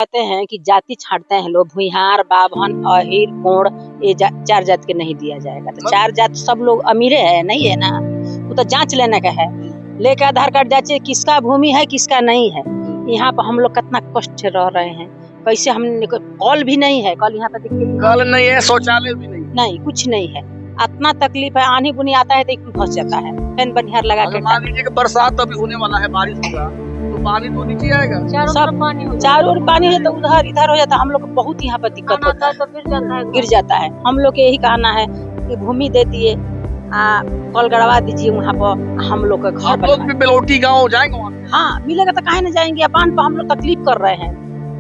कहते हैं कि जाति छांटते हैं लोग, भुइहार, बाभन, अहिर, कोण, ये चार जात के नहीं दिया जाएगा। तो चार जात सब लोग अमीरे है नहीं है ना, वो तो जांच लेने का है। लेके आधार कार्ड जांचे किसका भूमि है किसका नहीं है। यहाँ पर हम लोग कितना कष्ट से रह रहे हैं, कैसे हम कल भी नहीं है, कल यहाँ पर कल नहीं है, शौचालय भी नहीं, कुछ नहीं है। इतना तकलीफ है, आनी बुनी आता है तो फंस जाता है, फैन बनिहार लगा के। मान लीजिए कि बरसात अभी होने वाला है, बारिश होगा तो पानी तो नीचे आएगा, चारों ओर पानी है तो उधर इधर हो जाता है। हम लोग को बहुत यहाँ पर दिक्कत होता है, तो गिर जाता है। हम लोग के यही कहना है कि भूमि दे दिए, कल गड़वा दीजिए, वहाँ पर हम लोग का घर। लोग भी बेलौटी गाँव जाएंगे वहाँ। हाँ मिलेगा तो काहे न जाएंगे। बांध पर हम लोग तकलीफ कर रहे हैं,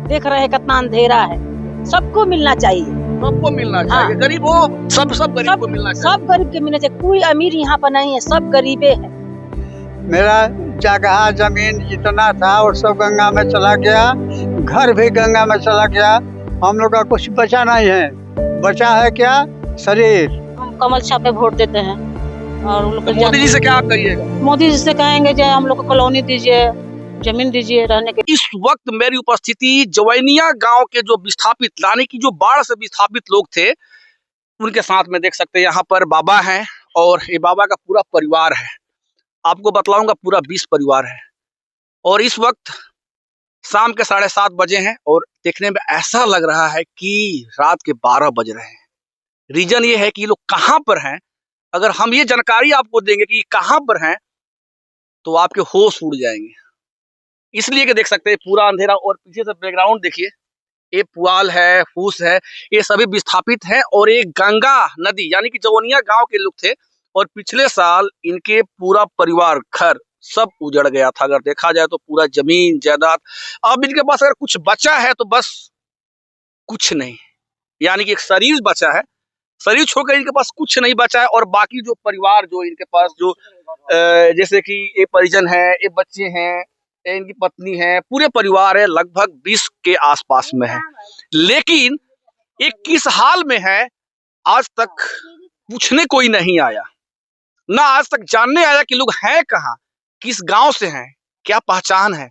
देख रहे हैं कितना अंधेरा है। सबको मिलना चाहिए, सबको मिलना चाहिए। गरीब हो, सब गरीब को मिलना चाहिए, सब गरीब के मिलना चाहिए। कोई अमीर यहाँ पर नहीं है, सब गरीबे है। मेरा जगह जमीन जितना था और सब गंगा में चला गया, घर भी गंगा में चला गया। हम लोग का कुछ बचा नहीं है। बचा है क्या? शरीर। हम कमल छाप पे वोट देते हैं और उन लोग तो मोदी जी से क्या कहिएगा? मोदी जी से कहेंगे जो हम लोग को कॉलोनी दीजिए, जमीन दीजिए रहने के। इस वक्त मेरी उपस्थिति जवैनिया गांव के जो विस्थापित, यानी कि जो बाढ़ से विस्थापित लोग थे, उनके साथ में देख सकते हैं। यहाँ पर बाबा हैं और ये बाबा का पूरा परिवार है। आपको बतलाऊंगा, पूरा 20 परिवार है। और इस वक्त शाम के 7:30 बजे हैं और देखने में ऐसा लग रहा है कि रात के 12 बज रहे हैं। रीजन ये है कि ये लोग कहाँ पर हैं। अगर हम ये जानकारी आपको देंगे कि कहाँ पर हैं तो आपके होश उड़ जाएंगे। इसलिए कि देख सकते हैं पूरा अंधेरा, और पीछे से बैकग्राउंड देखिए, ये पुआल है, फूस है, ये सभी विस्थापित हैं। और ये गंगा नदी यानी कि जवनिया गांव के लोग थे और पिछले साल इनके पूरा परिवार, घर सब उजड़ गया था। अगर देखा जाए तो पूरा जमीन जायदाद, अब इनके पास अगर कुछ बचा है तो बस कुछ नहीं, यानी कि एक शरीर बचा है। शरीर छोड़कर इनके पास कुछ नहीं बचा है। और बाकी जो परिवार जो इनके पास जो जैसे कि ये परिजन है, ये बच्चे हैं, इनकी पत्नी है, पूरे परिवार है, लगभग 20 के आसपास में है। लेकिन ये किस हाल में है आज तक पूछने कोई नहीं आया, ना आज तक जानने आया कि लोग हैं कहाँ, किस गांव से हैं, क्या पहचान है,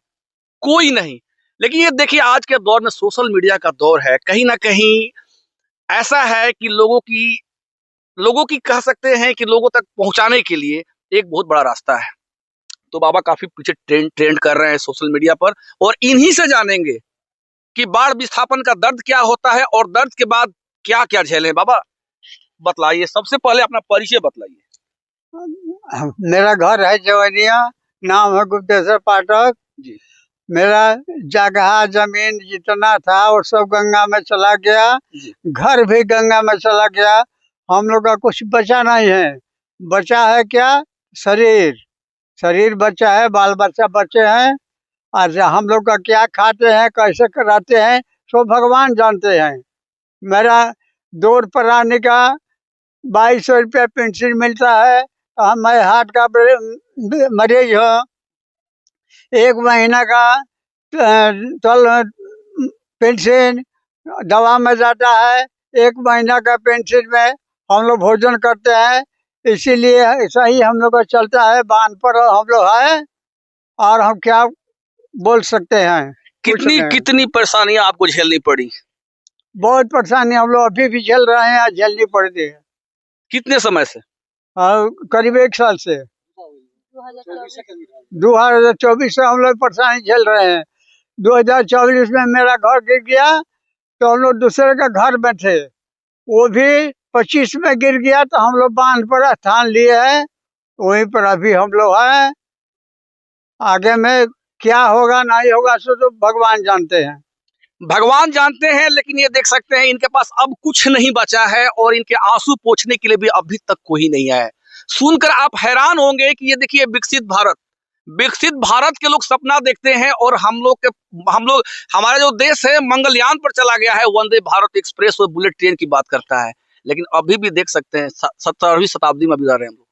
कोई नहीं। लेकिन ये देखिए, आज के दौर में सोशल मीडिया का दौर है। कहीं ना कहीं ऐसा है कि लोगों की कह सकते हैं कि लोगों तक पहुंचाने के लिए एक बहुत बड़ा रास्ता है। तो बाबा काफी पीछे ट्रेंड कर रहे हैं सोशल मीडिया पर, और इन्हीं से जानेंगे कि बाढ़ विस्थापन का दर्द क्या होता है और दर्द के बाद क्या क्या झेलें। बाबा बतलाइए, सबसे पहले अपना परिचय बतलाइए। मेरा घर है जवनिया, नाम है गुप्तेश्वर पाठक जी। मेरा जगह जमीन जितना था और सब गंगा में चला गया, घर भी गंगा में चला गया। हम लोग का कुछ बचा नहीं है। बचा है क्या? शरीर बचा है, बाल बच्चा बचे हैं। आज हम लोग का क्या खाते हैं, कैसे रहते हैं, सो भगवान जानते हैं। मेरा दूर प्राणी का 2200 रुपया पेंशन मिलता है। मैं हार्ट का मरीज हूँ। 1 महीना का पेंशन दवा में जाता है। 1 महीना का पेंशन में हम लोग भोजन करते हैं। इसीलिए ऐसा ही हम लोग का चलता है। बांध पर हम लोग है और हम क्या बोल सकते हैं। कितनी परेशानियां आपको झेलनी पड़ी? बहुत परेशानी हम लोग अभी भी झेल रहे हैं, झेलनी पड़ती है। कितने समय से? करीब 1 साल से, 2024 से हम लोग परेशानी झेल रहे हैं। 2024 में मेरा घर गिर गया तो हम लोग दूसरे का घर में थे, वो भी 25 में गिर गया तो हम लोग बांध पर स्थान लिए हैं। वहीं पर अभी हम लोग हैं। आगे में क्या होगा नहीं होगा सो तो भगवान जानते हैं। भगवान जानते हैं। लेकिन ये देख सकते हैं इनके पास अब कुछ नहीं बचा है और इनके आंसू पोंछने के लिए भी अभी तक कोई नहीं आया है। सुनकर आप हैरान होंगे कि ये देखिए, विकसित भारत के लोग सपना देखते हैं और हम लोग हमारा जो देश है मंगलयान पर चला गया है, वंदे भारत एक्सप्रेस और बुलेट ट्रेन की बात करता है। लेकिन अभी भी देख सकते हैं 17वीं शताब्दी में अभी रह रहे हैं हम लोग,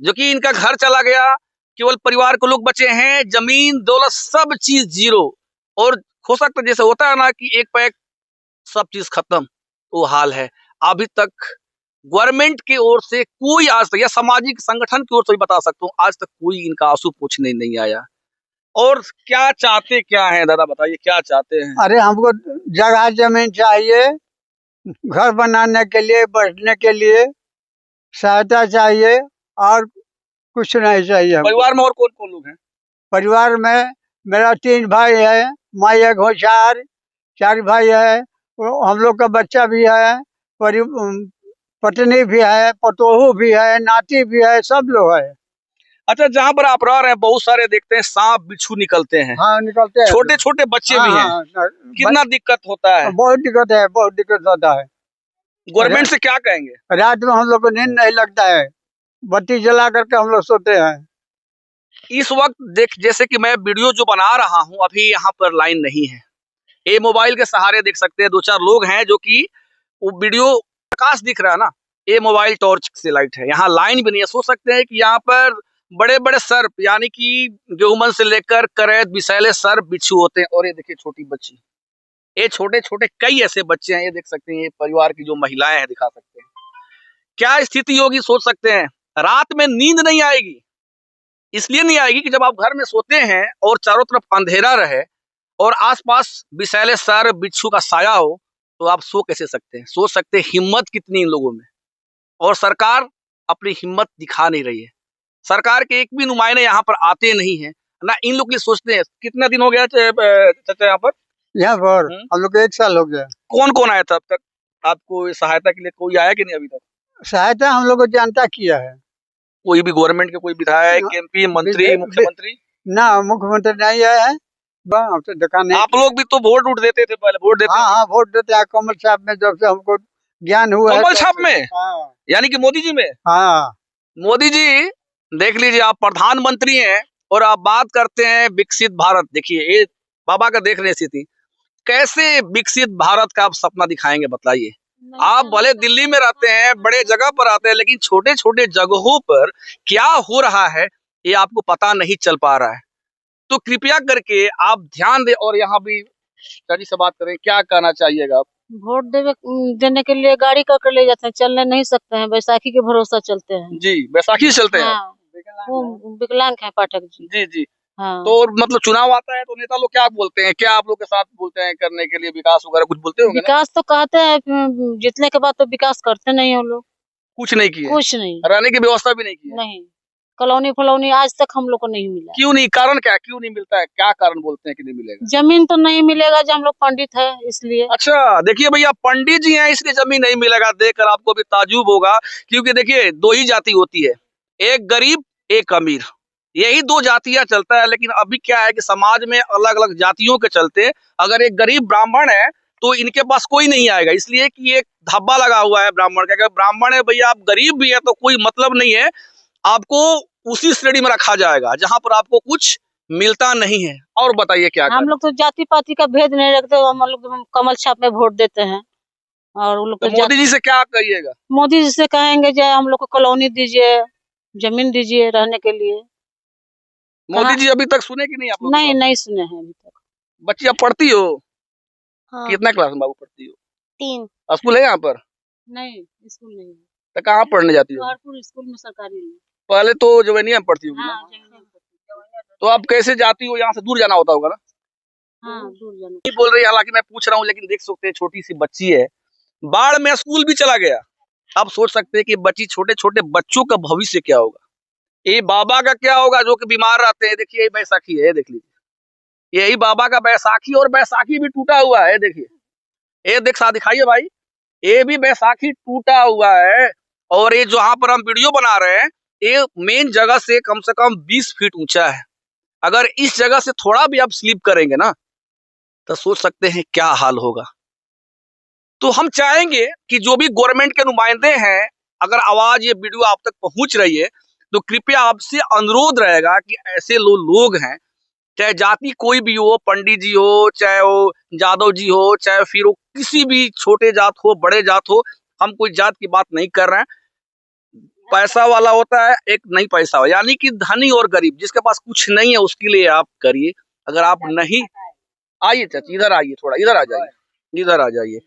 जो कि इनका घर चला गया, केवल परिवार को लोग बचे हैं, जमीन दौलत सब चीज जीरो। और हो सकता है जैसे होता है ना कि एक पैक सब चीज खत्म, वो हाल है। अभी तक गवर्नमेंट की ओर से कोई, आज तक, या सामाजिक संगठन की ओर से भी बता सकता हूँ, आज तक कोई इनका आंसू पोंछने नहीं आया। और क्या चाहते क्या हैं दादा, बताइए क्या चाहते हैं? अरे हमको जगह जमीन चाहिए, घर बनाने के लिए, बैठने के लिए सहायता चाहिए, और कुछ नहीं चाहिए हमको। परिवार में और कौन कौन लोग हैं? परिवार में मेरा 3 भाई है, माँ एक हो, 4 भाई है। हम लोग का बच्चा भी है, पत्नी भी है, पतोहू भी है, नाती भी है, सब लोग है। अच्छा, जहाँ पर आप रह रहे हैं बहुत सारे देखते हैं सांप बिच्छू निकलते हैं, हाँ, निकलते हैं। छोटे छोटे बच्चे भी हैं, हाँ, कितना दिक्कत होता है? बहुत दिक्कत है, बहुत दिक्कत होता है। गवर्नमेंट से क्या कहेंगे? रात में हम लोग को नींद नहीं लगता है, बत्ती जला करके हम लोग सोते हैं। इस वक्त देख, जैसे कि मैं वीडियो जो बना रहा हूँ, अभी यहाँ पर लाइन नहीं है, ये मोबाइल के सहारे देख सकते हैं 2-4 लोग हैं जो कि वो वीडियो प्रकाश दिख रहा है ना, ये मोबाइल टॉर्च से लाइट है, यहाँ लाइन भी नहीं है। सोच सकते हैं कि यहाँ पर बड़े बड़े सर्प, यानी कि गेहूमन से लेकर करैत विषैले सर्प बिच्छू होते हैं। और ये देखिए छोटी बच्ची, ये छोटे छोटे कई ऐसे बच्चे हैं, ये देख सकते हैं, ये परिवार की जो महिलाएं हैं, दिखा सकते हैं क्या स्थिति होगी। सोच सकते हैं रात में नींद नहीं आएगी, इसलिए नहीं आएगी कि जब आप घर में सोते हैं और चारों तरफ अंधेरा रहे और आसपास विषैले सर्प बिच्छू का साया हो, तो आप सो कैसे सकते हैं? सोच सकते हैं हिम्मत कितनी इन लोगों में। और सरकार अपनी हिम्मत दिखा नहीं रही है, सरकार के एक भी नुमाइंदे यहाँ पर आते नहीं है ना, इन लोग के लिए सोचते हैं। कितना दिन हो गया चाचा यहाँ पर? यहाँ पर हम लोग को 1 साल हो गया। कौन कौन आया था अब तक आपको सहायता के लिए? कोई आया कि नहीं अभी तक? सहायता हम लोग को जनता किया है। कोई भी गवर्नमेंट के कोई विधायक, एमपी, मंत्री, मुख्यमंत्री? ना, मुख्यमंत्री नहीं आया है। तो देखा नहीं। आप लोग भी तो वोट उठ देते थे पहले, वोट देते? हाँ, वोट देते हैं कमल छाप में, जब से हमको ज्ञान हुआ है। कमल छाप में? हाँ, यानी कि मोदी जी में? हाँ। मोदी जी देख लीजिए, आप प्रधानमंत्री हैं और आप बात करते हैं विकसित भारत। देखिए ये बाबा का देख रहे स्थिति, कैसे विकसित भारत का आप सपना दिखाएंगे बताइए? आप भले दिल्ली में रहते हैं, बड़े जगह पर आते हैं, लेकिन छोटे छोटे जगहों पर क्या हो रहा है ये आपको पता नहीं चल पा रहा है। तो कृपया करके आप ध्यान दें। और यहाँ भी चाची से बात करें, क्या कहना चाहिएगा आप? वोट देने के लिए गाड़ी कर ले जाते हैं, चलने नहीं सकते हैं, बैसाखी के भरोसा चलते हैं। जी, बैसाखी से चलते हैं। हाँ, वो विकलांग है पाठक जी। जी जी। हाँ। तो मतलब चुनाव आता है तो नेता लोग क्या बोलते हैं? क्या आप लोग के साथ बोलते हैं करने के लिए, विकास वगैरह कुछ बोलते होंगे ना? विकास तो कहते हैं, जीतने के बाद तो विकास करते नहीं हो लोग। कुछ नहीं किए? कुछ नहीं, रहने की व्यवस्था भी नहीं की है? नहीं। कॉलोनी फलौनी आज तक हम लोग को नहीं मिला। क्यों नहीं? कारण क्या, क्यों नहीं मिलता है? क्या कारण बोलते हैं कि नहीं मिलेगा? जमीन तो नहीं मिलेगा, जब हम लोग पंडित है इसलिए। अच्छा, देखिए भैया, पंडित जी हैं इसलिए जमीन नहीं मिलेगा। देखकर आपको भी ताजुब होगा, क्योंकि देखिए 2 ही जाति होती है, एक गरीब एक अमीर, यही 2 जातियां चलता है। लेकिन अभी क्या है कि समाज में अलग अलग जातियों के चलते अगर एक गरीब ब्राह्मण है तो इनके पास कोई नहीं आएगा, इसलिए कि एक धब्बा लगा हुआ है ब्राह्मण का। अगर ब्राह्मण है भैया, आप गरीब भी है तो कोई मतलब नहीं है, आपको उसी श्रेणी में रखा जाएगा जहां पर आपको कुछ मिलता नहीं है। और बताइए क्या हम लोग तो जाति पाति का भेद नहीं रखते, हम लोग तो कमल छाप में वोट देते हैं। और वो लोग तो मोदी जी से क्या कहिएगा? मोदी जी से कहेंगे जो हम लोग को कॉलोनी दीजिए, जमीन दीजिए रहने के लिए। मोदी जी अभी तक सुने कि नहीं आप लोग? नहीं सुने हैं अभी तक। बच्ची आप पढ़ती हो? हाँ। कितना क्लास में बाबू पढ़ती हो? 3। स्कूल है यहाँ पर? नहीं, स्कूल नहीं है। तो कहाँ पढ़ने जाती हो? जवाहरपुर स्कूल में, सरकारी में। पहले तो जवेनिया में पढ़ती होगी ना? तो आप कैसे जाती हो? यहाँ से दूर जाना होता होगा ना? हाँ, दूर जाना। नहीं बोल रही, हालांकि मैं पूछ रहा हूँ, लेकिन देख सकते हैं छोटी सी बच्ची है, बाढ़ में स्कूल भी चला गया। आप सोच सकते हैं कि बच्ची, छोटे छोटे बच्चों का भविष्य क्या होगा, ये बाबा का क्या होगा जो कि बीमार रहते हैं। देखिए यही बैसाखी है, देख लीजिए, यही बाबा का बैसाखी, और बैसाखी भी टूटा हुआ है। देखिए ये दिखाइए भाई, ये भी बैसाखी टूटा हुआ है। और ये जहाँ पर हम वीडियो बना रहे हैं, ये मेन जगह से कम 20 फीट ऊंचा है। अगर इस जगह से थोड़ा भी आप स्लिप करेंगे ना, तो सोच सकते हैं क्या हाल होगा। तो हम चाहेंगे कि जो भी गवर्नमेंट के नुमाइंदे हैं, अगर आवाज, ये वीडियो आप तक पहुंच रही है, तो कृपया आपसे अनुरोध रहेगा कि ऐसे लोग हैं, चाहे जाति कोई भी हो, पंडित जी हो, चाहे वो जादव जी हो, चाहे फिर वो किसी भी छोटे जात हो, बड़े जात हो, हम कोई जात की बात नहीं कर रहे हैं। पैसा वाला होता है, एक नहीं पैसा हो, यानी कि धनी और गरीब, जिसके पास कुछ नहीं है उसके लिए आप करिए। अगर आप नहीं, आइए चाची इधर आइए, थोड़ा इधर आ जाइए, इधर आ जाइए।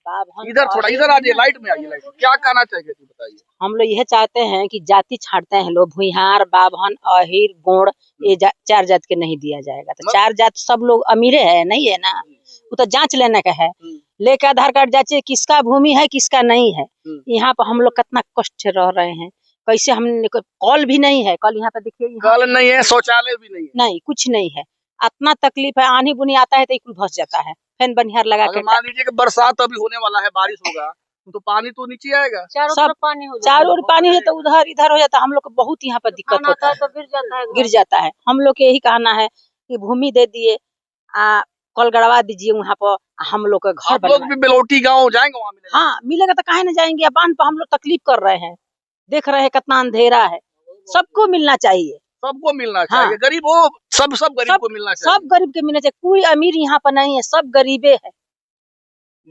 बाभन इधर थोड़ा इधर आ जाइए, लाइट में आइए, लाइट में। क्या कहना चाहिए जी बताइए। हम लोग यह चाहते हैं कि जाति छांटते हैं लोग, भुइहार, बाभन, अहिर, गोंड, ये चार जात के नहीं दिया जाएगा। तो चार जात सब लोग अमीरे है नहीं है ना, वो तो जांच लेने का है। लेकर आधार कार्ड जांचे किसका भूमि है किसका नहीं है। यहाँ पर हम लोग कितना कष्ट से रह रहे हैं, कैसे हम कल भी नहीं है, कल यहाँ पे देखिए कल नहीं है, शौचालय भी नहीं है, नहीं कुछ नहीं है। इतना तकलीफ है, आनी बुनी आता है तो कुल भस जाता है। फैन बनिहार लगा के मान लीजिए कि बरसात अभी होने वाला है, बारिश होगा तो पानी तो नीचे आएगा, सब पानी हो, चारों ओर पानी है तो उधर इधर हो जाता है। हम लोग को बहुत यहाँ पर दिक्कत होता है, तो गिर जाता है। हम लोग के यही कहना है कि भूमि दे दिए, कल गड़वा दीजिए वहाँ पर, हम लोग का घर। आप लोग भी बेलौटी गाँव जाएंगे, वहाँ मिलेगा? हाँ मिलेगा तो काहे न जाएंगे। बांध पर हम लोग तकलीफ कर रहे हैं, देख रहे हैं कितना अंधेरा है। सबको मिलना चाहिए, सबको मिलना चाहिए। हाँ। गरीब हो, सब गरीब को मिलना चाहिए, सब गरीब के मिलना चाहिए। कोई अमीर यहाँ पर नहीं है, सब गरीबे है।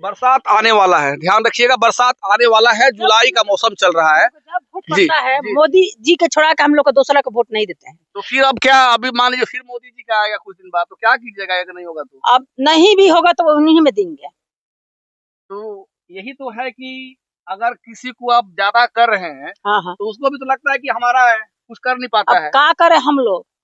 बरसात आने वाला है, ध्यान रखिएगा, बरसात आने वाला है, जुलाई का मौसम चल रहा है। जब वोट पड़ता है मोदी जी के छोड़ा के हम लोग को दूसरा को वोट नहीं देते हैं। तो फिर अब क्या, अभी मान लीजिए फिर मोदी जी का आएगा कुछ दिन बाद, तो क्या कीजिएगा अगर नहीं होगा तो? अब नहीं भी होगा तो उन्हीं में देंगे। तो यही तो है कि अगर किसी को आप ज्यादा कर रहे हैं, हाँ। तो उसको भी तो लगता है कि हमारा है, कुछ कर नहीं पाता है। क्या करे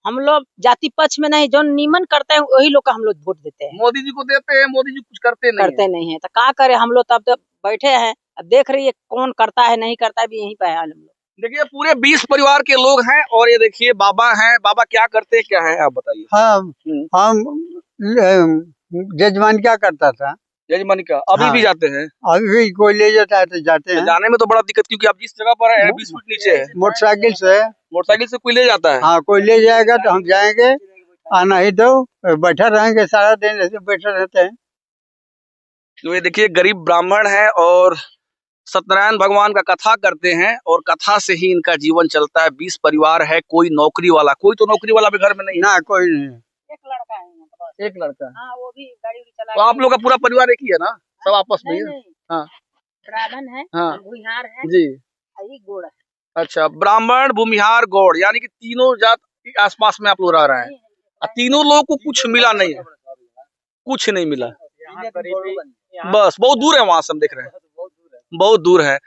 हम लोग जाति पक्ष में नहीं, जो नीमन करते हैं वही लोग का हम लोग वोट देते हैं। मोदी जी को देते हैं, मोदी जी कुछ करते नहीं है। तो क्या करे हम लोग, तब तो बैठे हैं, अब देख रही है कौन करता है नहीं करता है, भी यहीं पे है हम लोग। देखिए पूरे 20 परिवार के लोग हैं, और ये देखिए बाबा हैं। बाबा क्या करते हैं, क्या है आप बताइए। हम जजमान क्या करता था, जजमानी का अभी भी जाते हैं, अभी भी कोई ले जाता है तो जाते हैं। जाने में तो बड़ा दिक्कत, क्योंकि आप जिस जगह पर है 20 फीट नीचे है। मोटरसाइकिल से कोई ले जाता है। हाँ कोई ले जाएगा तो हम जाएंगे, आना ही दो, बैठा रहेंगे सारा दिन, ऐसे बैठे रहते हैं। तो ये देखिए गरीब ब्राह्मण है और सत्यनारायण भगवान का कथा करते हैं, और कथा से ही इनका जीवन चलता है। 20 परिवार है, कोई नौकरी वाला, कोई तो नौकरी वाला भी घर में नहीं, ना कोई नहीं, एक लड़का है, एक लड़का। हाँ वो भी गाड़ी चला। तो आप लोग का पूरा परिवार एक ही है ना, सब आपस में? हाँ ब्राह्मण है, हाँ भूमिहार है जी, गोड़ है। अच्छा, ब्राह्मण, भूमिहार, गौड़, यानी कि तीनों जात आसपास में आप लोग रह रहे हैं। तीनों लोगों को कुछ मिला नहीं है, कुछ नहीं मिला, बस बहुत दूर है, वहां से हम देख रहे हैं बहुत दूर है।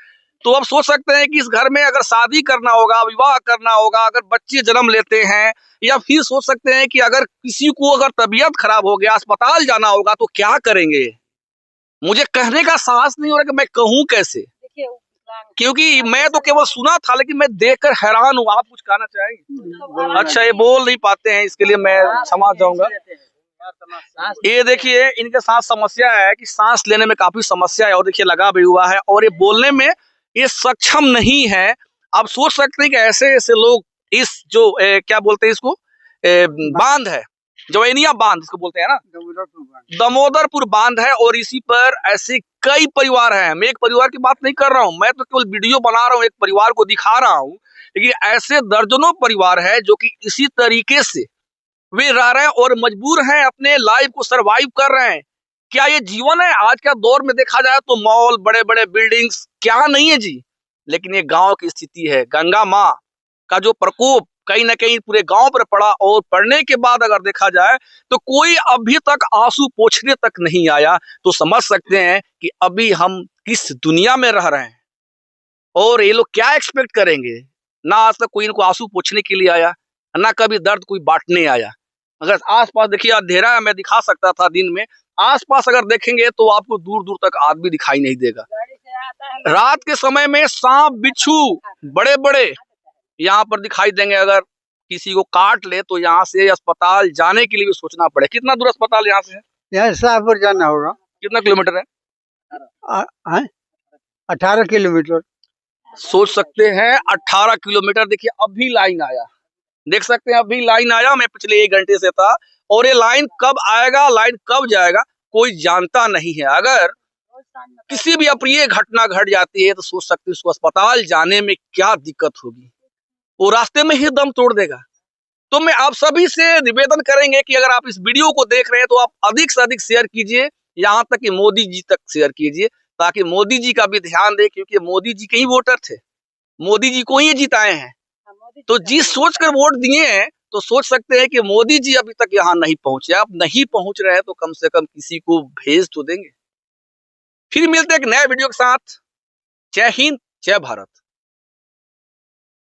तो अब सोच सकते हैं कि इस घर में अगर शादी करना होगा, विवाह करना होगा, अगर बच्चे जन्म लेते हैं, या फिर सोच सकते हैं कि अगर किसी को अगर तबीयत खराब हो गया, अस्पताल जाना होगा, तो क्या करेंगे। मुझे कहने का साहस नहीं हो रहा कि मैं कहूँ कैसे, क्योंकि मैं तो केवल सुना था, लेकिन मैं देखकर हैरान हूँ। आप कुछ कहना चाहेंगे? अच्छा, ये बोल नहीं पाते हैं, इसके लिए मैं क्षमा चाहूंगा। ये देखिए इनके साथ समस्या है कि सांस लेने में काफी समस्या है, और देखिए लगा भी हुआ है, और ये बोलने में ये सक्षम नहीं है। आप सोच सकते हैं कि ऐसे ऐसे लोग इस जो क्या बोलते हैं इसको, बांध है, जवैनिया बांध इसको बोलते हैं ना, दामोदरपुर बांध है, और इसी पर ऐसे कई परिवार हैं। मैं एक परिवार की बात नहीं कर रहा हूँ, मैं तो केवल वीडियो बना रहा हूँ, एक परिवार को दिखा रहा हूँ, लेकिन ऐसे दर्जनों परिवार है जो कि इसी तरीके से वे रह रहे हैं और मजबूर हैं, अपने लाइफ को सरवाइव कर रहे हैं। क्या ये जीवन है? आज का दौर में देखा जाए तो मॉल, बड़े बड़े बिल्डिंग्स क्या नहीं है जी, लेकिन ये गांव की स्थिति है। गंगा माँ का जो प्रकोप कहीं ना कहीं पूरे गांव पर पड़ा, और पड़ने के बाद अगर देखा जाए तो कोई अभी तक आंसू पोंछने तक नहीं आया। तो समझ सकते हैं कि अभी हम किस दुनिया में रह रहे हैं, और ये लोग क्या एक्सपेक्ट करेंगे। ना आज तक कोई इनको आंसू पोंछने के लिए आया, ना कभी दर्द कोई बांटने आया। अगर आसपास देखिए अंधेरा है, मैं दिखा सकता था दिन में, आसपास अगर देखेंगे तो आपको दूर दूर तक आदमी दिखाई नहीं देगा। रात के समय में सांप, बिच्छू बड़े बड़े यहाँ पर दिखाई देंगे। अगर किसी को काट ले तो यहाँ से अस्पताल जाने के लिए भी सोचना पड़े। कितना दूर अस्पताल यहाँ से है? यहाँ शाहपुर जाना होगा। कितना किलोमीटर है? 18 किलोमीटर। सोच सकते हैं 18 किलोमीटर। देखिए अभी लाइन आया, देख सकते हैं अभी लाइन आया, मैं पिछले 1 घंटे से था, और ये लाइन कब आएगा, लाइन कब जाएगा, कोई जानता नहीं है। अगर किसी भी अप्रिय घटना घट जाती है तो सोच सकते हैं उसको अस्पताल जाने में क्या दिक्कत होगी, वो रास्ते में ही दम तोड़ देगा। तो मैं आप सभी से निवेदन करेंगे कि अगर आप इस वीडियो को देख रहे हैं तो आप अधिक से अधिक शेयर कीजिए, यहाँ तक कि मोदी जी तक शेयर कीजिए, ताकि मोदी जी का भी ध्यान दे, क्योंकि मोदी जी के ही वोटर थे, मोदी जी को ही जिताए हैं। तो जिस सोच कर वोट दिए हैं, तो सोच सकते हैं कि मोदी जी अभी तक यहाँ नहीं पहुंचे। आप नहीं पहुंच रहे हैं तो कम से कम किसी को भेज तो देंगे। फिर मिलते हैं एक नए वीडियो के साथ। जय हिंद, जय भारत।